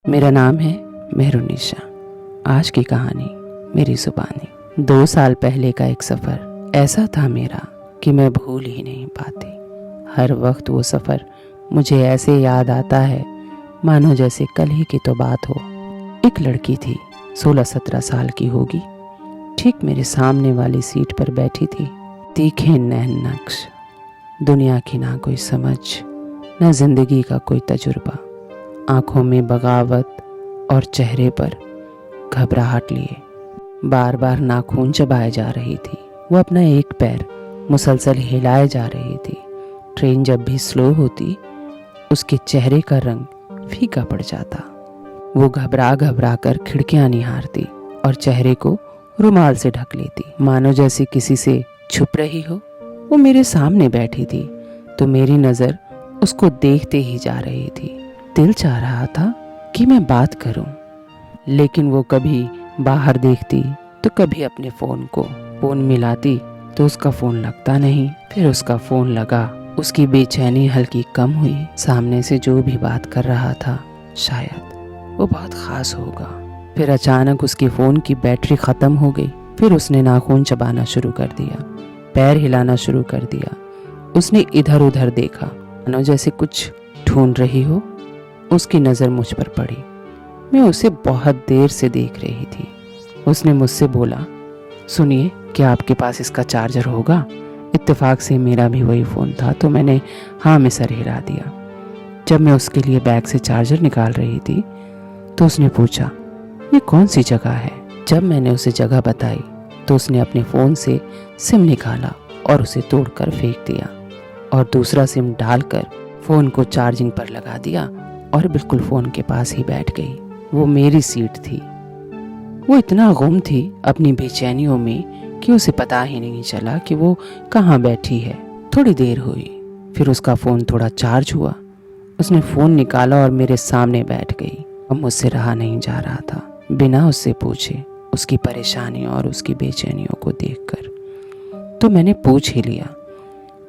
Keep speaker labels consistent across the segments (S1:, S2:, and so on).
S1: मेरा नाम है मेहरुनिशा। आज की कहानी मेरी जुबानी। 2 साल पहले का एक सफ़र ऐसा था मेरा कि मैं भूल ही नहीं पाती। हर वक्त वो सफ़र मुझे ऐसे याद आता है मानो जैसे कल ही की तो बात हो। एक लड़की थी, 16-17 साल की होगी, ठीक मेरे सामने वाली सीट पर बैठी थी। तीखे नैन नक्श, दुनिया की ना कोई समझ, ना जिंदगी का कोई तजुर्बा, आंखों में बगावत और चेहरे पर घबराहट लिए बार बार नाखून चबाए जा रही थी। वो अपना एक पैर मुसलसल हिलाए जा रही थी। ट्रेन जब भी स्लो होती उसके चेहरे का रंग फीका पड़ जाता। वो घबरा घबरा कर खिड़कियां निहारती और चेहरे को रुमाल से ढक लेती, मानो जैसे किसी से छुप रही हो। वो मेरे सामने बैठी थी तो मेरी नज़र उसको देखते ही जा रही थी। दिल चाह रहा था कि मैं बात करूं, लेकिन वो कभी बाहर देखती तो कभी अपने फ़ोन मिलाती तो उसका फ़ोन लगता नहीं। फिर उसका फ़ोन लगा, उसकी बेचैनी हल्की कम हुई। सामने से जो भी बात कर रहा था शायद वो बहुत ख़ास होगा। फिर अचानक उसके फ़ोन की बैटरी ख़त्म हो गई। फिर उसने नाखून चबाना शुरू कर दिया, पैर हिलाना शुरू कर दिया। उसने इधर उधर देखा, मानो जैसे कुछ ढूंढ रही हो। उसकी नज़र मुझ पर पड़ी। मैं उसे बहुत देर से देख रही थी। उसने मुझसे बोला, सुनिए, क्या आपके पास इसका चार्जर होगा? इत्तेफाक से मेरा भी वही फ़ोन था तो मैंने हाँ में सर हिला दिया। जब मैं उसके लिए बैग से चार्जर निकाल रही थी तो उसने पूछा, ये कौन सी जगह है? जब मैंने उसे जगह बताई तो उसने अपने फ़ोन से सिम निकाला और उसे तोड़कर फेंक दिया और दूसरा सिम डालकर फ़ोन को चार्जिंग पर लगा दिया और बिल्कुल फ़ोन के पास ही बैठ गई। वो मेरी सीट थी। वो इतना गुम थी अपनी बेचैनियों में कि उसे पता ही नहीं चला कि वो कहाँ बैठी है। थोड़ी देर हुई, फिर उसका फ़ोन थोड़ा चार्ज हुआ। उसने फ़ोन निकाला और मेरे सामने बैठ गई। अब मुझसे रहा नहीं जा रहा था बिना उससे पूछे उसकी परेशानी और उसकी बेचैनियों को देखकर। तो मैंने पूछ ही लिया,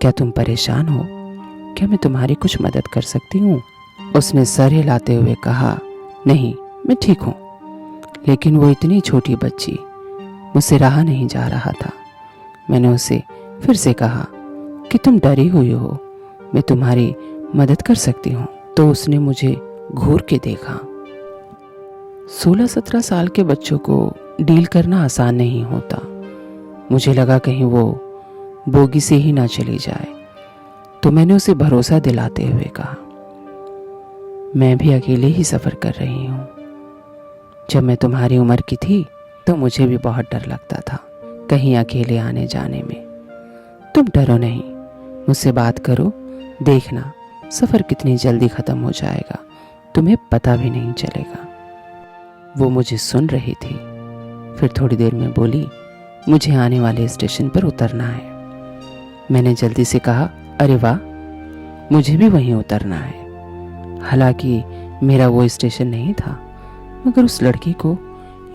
S1: क्या तुम परेशान हो? क्या मैं तुम्हारी कुछ मदद कर सकती हूँ? उसने सर हिलाते हुए कहा, नहीं, मैं ठीक हूँ। लेकिन वो इतनी छोटी बच्ची, मुझसे रहा नहीं जा रहा था। मैंने उसे फिर से कहा कि तुम डरी हुई हो, मैं तुम्हारी मदद कर सकती हूँ। तो उसने मुझे घूर के देखा। 16-17 साल के बच्चों को डील करना आसान नहीं होता। मुझे लगा कहीं वो बोगी से ही ना चली जाए, तो मैंने उसे भरोसा दिलाते हुए कहा, मैं भी अकेले ही सफ़र कर रही हूँ। जब मैं तुम्हारी उम्र की थी तो मुझे भी बहुत डर लगता था कहीं अकेले आने जाने में। तुम डरो नहीं, मुझसे बात करो, देखना सफ़र कितनी जल्दी ख़त्म हो जाएगा, तुम्हें पता भी नहीं चलेगा। वो मुझे सुन रही थी। फिर थोड़ी देर में बोली, मुझे आने वाले स्टेशन पर उतरना है। मैंने जल्दी से कहा, अरे वाह, मुझे भी वहीं उतरना है। हालांकि मेरा वो स्टेशन नहीं था, मगर उस लड़की को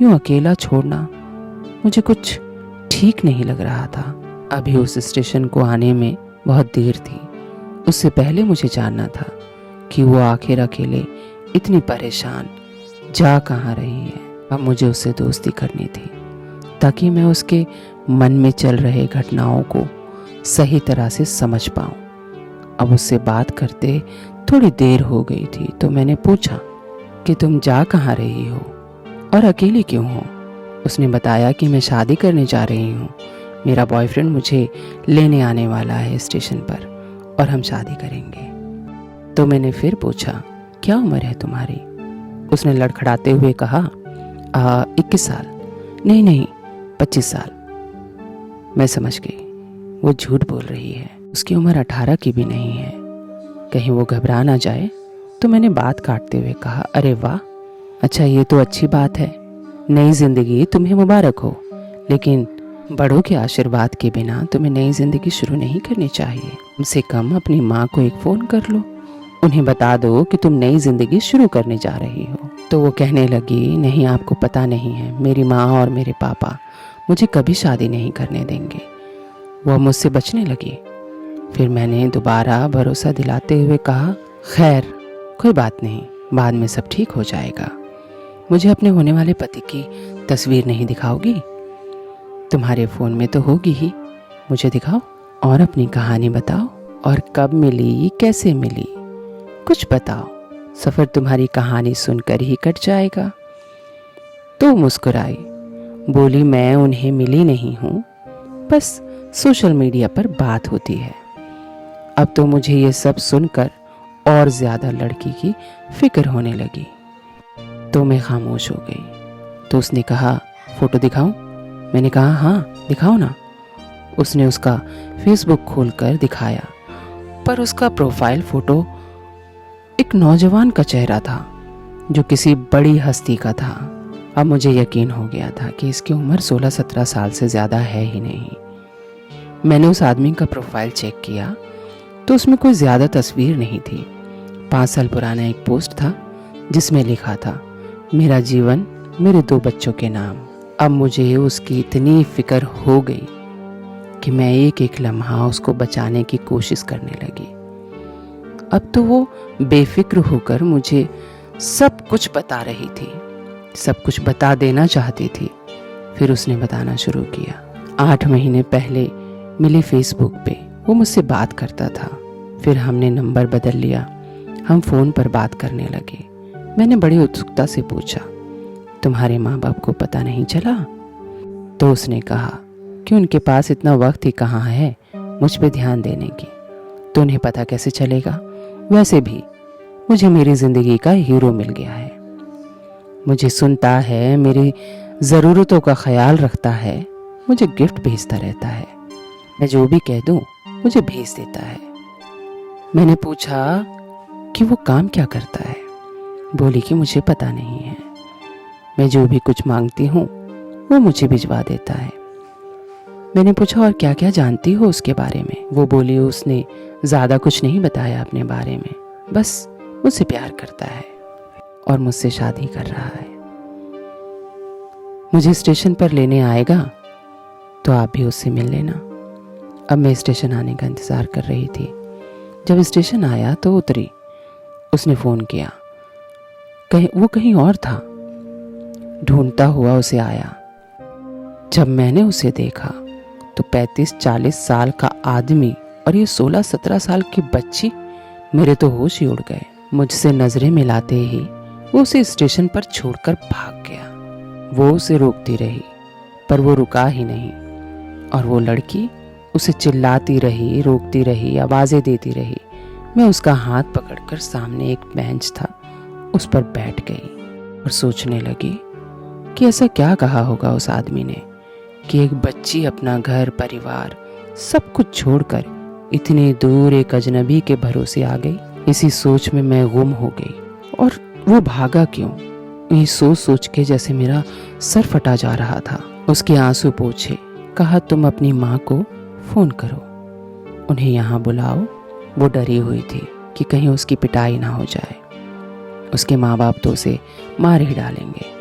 S1: यूं अकेला छोड़ना मुझे कुछ ठीक नहीं लग रहा था। अभी उस स्टेशन को आने में बहुत देर थी। उससे पहले मुझे जानना था कि वो आखिर अकेले इतनी परेशान जा कहाँ रही है। अब मुझे उससे दोस्ती करनी थी ताकि मैं उसके मन में चल रहे घटनाओं को सही तरह से समझ पाऊँ। अब उससे बात करते थोड़ी देर हो गई थी तो मैंने पूछा कि तुम जा कहाँ रही हो और अकेली क्यों हो? उसने बताया कि मैं शादी करने जा रही हूँ। मेरा बॉयफ्रेंड मुझे लेने आने वाला है स्टेशन पर और हम शादी करेंगे। तो मैंने फिर पूछा, क्या उम्र है तुम्हारी? उसने लड़खड़ाते हुए कहा, 21 साल। नहीं, 25 साल। मैं समझ गई, वो झूठ बोल रही है। उसकी उम्र 18 की भी नहीं है। कहीं वो घबरा ना जाए तो मैंने बात काटते हुए कहा, अरे वाह, अच्छा ये तो अच्छी बात है। नई ज़िंदगी तुम्हें मुबारक हो, लेकिन बड़ों के आशीर्वाद के बिना तुम्हें नई ज़िंदगी शुरू नहीं करनी चाहिए। कम से कम अपनी माँ को एक फ़ोन कर लो, उन्हें बता दो कि तुम नई ज़िंदगी शुरू करने जा रही हो। तो वो कहने लगी, नहीं, आपको पता नहीं है, मेरी माँ और मेरे पापा मुझे कभी शादी नहीं करने देंगे। वो मुझसे बचने लगी। फिर मैंने दोबारा भरोसा दिलाते हुए कहा, खैर कोई बात नहीं, बाद में सब ठीक हो जाएगा। मुझे अपने होने वाले पति की तस्वीर नहीं दिखाओगी? तुम्हारे फ़ोन में तो होगी ही, मुझे दिखाओ और अपनी कहानी बताओ। और कब मिली, कैसे मिली, कुछ बताओ। सफ़र तुम्हारी कहानी सुनकर ही कट जाएगा। तो मुस्कुराई, बोली मैं उन्हें मिली नहीं हूँ, बस सोशल मीडिया पर बात होती है। अब तो मुझे ये सब सुनकर और ज़्यादा लड़की की फिक्र होने लगी। तो मैं खामोश हो गई। तो उसने कहा फ़ोटो दिखाऊं? मैंने कहा हाँ दिखाओ ना। उसने उसका फेसबुक खोलकर दिखाया, पर उसका प्रोफाइल फ़ोटो एक नौजवान का चेहरा था जो किसी बड़ी हस्ती का था। अब मुझे यकीन हो गया था कि इसकी उम्र 16-17 साल से ज़्यादा है ही नहीं। मैंने उस आदमी का प्रोफाइल चेक किया तो उसमें कोई ज़्यादा तस्वीर नहीं थी। 5 साल पुराना एक पोस्ट था जिसमें लिखा था, मेरा जीवन मेरे 2 बच्चों के नाम। अब मुझे उसकी इतनी फिक्र हो गई कि मैं एक एक लम्हा उसको बचाने की कोशिश करने लगी। अब तो वो बेफिक्र होकर मुझे सब कुछ बता रही थी, सब कुछ बता देना चाहती थी। फिर उसने बताना शुरू किया। 8 महीने पहले मिले फेसबुक पे, वो मुझसे बात करता था। फिर हमने नंबर बदल लिया, हम फ़ोन पर बात करने लगे। मैंने बड़ी उत्सुकता से पूछा, तुम्हारे माँ बाप को पता नहीं चला? तो उसने कहा कि उनके पास इतना वक्त ही कहाँ है मुझ पे ध्यान देने की, तो उन्हें पता कैसे चलेगा? वैसे भी मुझे मेरी ज़िंदगी का हीरो मिल गया है, मुझे सुनता है, मेरी ज़रूरतों का ख्याल रखता है, मुझे गिफ्ट भेजता रहता है, मैं जो भी कह दूँ मुझे भेज देता है। मैंने पूछा कि वो काम क्या करता है? बोली कि मुझे पता नहीं है, मैं जो भी कुछ मांगती हूँ वो मुझे भिजवा देता है। मैंने पूछा और क्या क्या जानती हो उसके बारे में? वो बोली उसने ज़्यादा कुछ नहीं बताया अपने बारे में, बस मुझसे प्यार करता है और मुझसे शादी कर रहा है। मुझे स्टेशन पर लेने आएगा तो आप भी उससे मिल लेना। अब मैं स्टेशन आने का इंतज़ार कर रही थी। जब स्टेशन आया तो उतरी। उसने फ़ोन किया, वो कहीं और था। ढूंढता हुआ उसे आया। जब मैंने उसे देखा तो 35-40 साल का आदमी और ये 16-17 साल की बच्ची, मेरे तो होश ही उड़ गए। मुझसे नजरें मिलाते ही वो उसे स्टेशन पर छोड़कर भाग गया। वो उसे रोकती रही पर वो रुका ही नहीं, और वो लड़की उसे चिल्लाती रही, रोकती रही, आवाज़ें देती रही। मैं उसका हाथ पकड़कर सामने एक बेंच था उस पर बैठ गई और सोचने लगी कि ऐसा क्या कहा होगा उस आदमी ने कि एक बच्ची अपना घर परिवार सब कुछ छोड़कर इतनी दूर एक अजनबी के भरोसे आ गई। इसी सोच में मैं गुम हो गई। और वो भागा क्यों? ये सोच सोच के जैसे मेरा सर फटा जा रहा था। उसके आंसू पोंछे, कहा तुम अपनी माँ को फ़ोन करो, उन्हें यहाँ बुलाओ। वो डरी हुई थी कि कहीं उसकी पिटाई ना हो जाए, उसके माँ बाप तो उसे मार ही डालेंगे।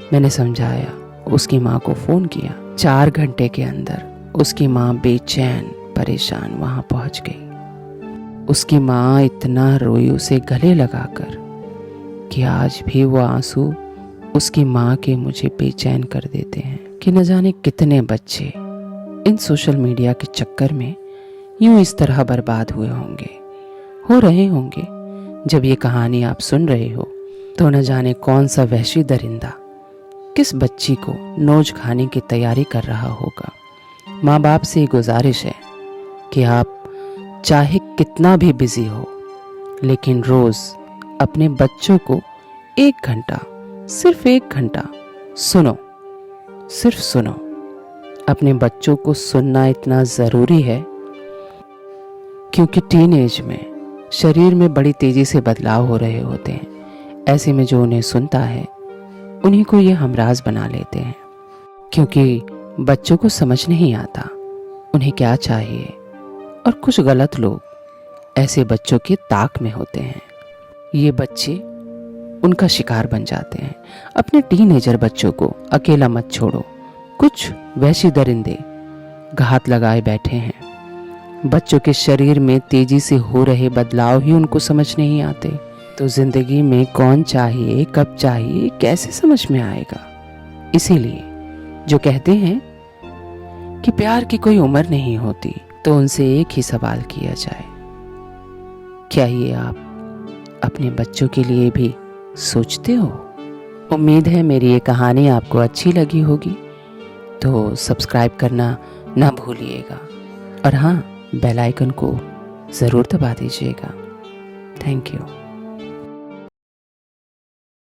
S1: मैंने समझाया, उसकी माँ को फ़ोन किया। 4 घंटे के अंदर उसकी माँ बेचैन परेशान वहाँ पहुँच गई। उसकी माँ इतना रोई उसे गले लगाकर कि आज भी वो आंसू उसकी माँ के मुझे बेचैन कर देते हैं कि न जाने कितने बच्चे इन सोशल मीडिया के चक्कर में यूं इस तरह बर्बाद हुए होंगे, हो रहे होंगे। जब ये कहानी आप सुन रहे हो तो न जाने कौन सा वहशी दरिंदा किस बच्ची को नोच खाने की तैयारी कर रहा होगा। माँ बाप से गुजारिश है कि आप चाहे कितना भी बिजी हो, लेकिन रोज़ अपने बच्चों को 1 घंटा, सिर्फ 1 घंटा सुनो, सिर्फ सुनो। अपने बच्चों को सुनना इतना ज़रूरी है क्योंकि टीनेज में शरीर में बड़ी तेज़ी से बदलाव हो रहे होते हैं। ऐसे में जो उन्हें सुनता है उन्हीं को ये हमराज बना लेते हैं, क्योंकि बच्चों को समझ नहीं आता उन्हें क्या चाहिए। और कुछ गलत लोग ऐसे बच्चों की ताक में होते हैं। ये बच्चे उनका शिकार बन जाते हैं। अपने टीनेजर बच्चों को अकेला मत छोड़ो। कुछ वैसी दरिंदे घात लगाए बैठे हैं। बच्चों के शरीर में तेजी से हो रहे बदलाव ही उनको समझ नहीं आते। तो जिंदगी में कौन चाहिए, कब चाहिए, कैसे समझ में आएगा। इसीलिए जो कहते हैं कि प्यार की कोई उम्र नहीं होती, तो उनसे एक ही सवाल किया जाए, क्या ये आप अपने बच्चों के लिए भी सोचते हो? उम्मीद है मेरी ये कहानी आपको अच्छी लगी होगी, तो सब्सक्राइब करना ना भूलिएगा और हाँ, बेल आइकन को ज़रूर दबा दीजिएगा। Thank you.